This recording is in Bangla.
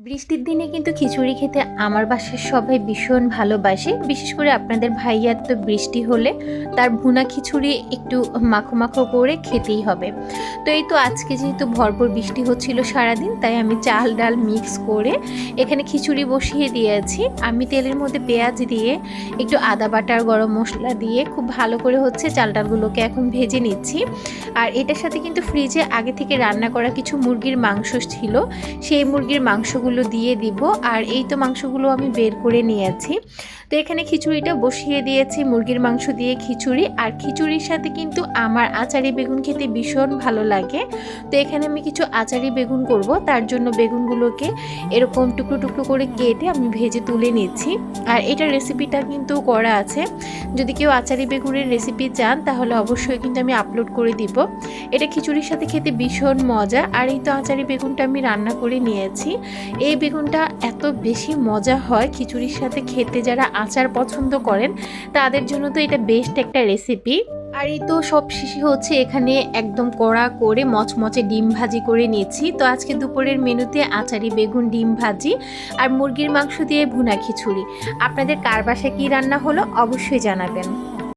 বৃষ্টির দিনে কিন্তু খিচুড়ি খেতে আমার বাসার সবাই ভীষণ ভালোবাসে। বিশেষ করে আপনাদের ভাইয়ার তো বৃষ্টি হলে তার ভুনা খিচুড়ি একটু মাখো মাখো করে খেতেই হবে। তো এই তো আজকে যেহেতু ভরপুর বৃষ্টি হচ্ছিল সারাদিন, তাই আমি চাল ডাল মিক্স করে এখানে খিচুড়ি বসিয়ে দিয়েছি। আমি তেলের মধ্যে পেঁয়াজ দিয়ে একটু আদা বাটা আর গরম মশলা দিয়ে খুব ভালো করে চাল ডালগুলোকে এখন ভেজে নিচ্ছি। আর এটার সাথে কিন্তু ফ্রিজে আগে থেকে রান্না করা কিছু মুরগির মাংস ছিল, সেই মুরগির মাংসগুলো দিয়ে দিব। আর এই তো মাংসগুলো আমি বের করে নিয়েছি। তো এখানে খিচুড়িটা বসিয়ে দিয়েছি, মুরগির মাংস দিয়ে খিচুড়ি। আর খিচুড়ির সাথে কিন্তু আমার আচারি বেগুন খেতে ভীষণ ভালো লাগে। তো এখানে আমি কিছু আচারি বেগুন করব, তার জন্য বেগুনগুলোকে এরকম টুকরো টুকরো করে কেটে আমি ভেজে তুলে নিচ্ছি। আর এটার রেসিপিটা কিন্তু করা আছে, যদি কেউ আচারি বেগুনের রেসিপি চান তাহলে অবশ্যই কিন্তু আমি আপলোড করে দিব। এটা খিচুড়ির সাথে খেতে ভীষণ মজা। আর এই তো আচারি বেগুনটা আমি রান্না করে নিয়েছি। এই বেগুনটা এত বেশি মজা হয় খিচুড়ির সাথে খেতে, যারা আচার পছন্দ করেন তাদের জন্য তো এটা বেস্ট একটা রেসিপি। আর এই তো সব শেষে এখানে একদম কড়া করে মচমচে ডিম ভাজি করে নিয়েছি। তো আজকে দুপুরের মেনুতে আচারি বেগুন, ডিম ভাজি আর মুরগির মাংস দিয়ে ভুনা খিচুড়ি। আপনাদের কার বাসায় কী রান্না হলো অবশ্যই জানাবেন।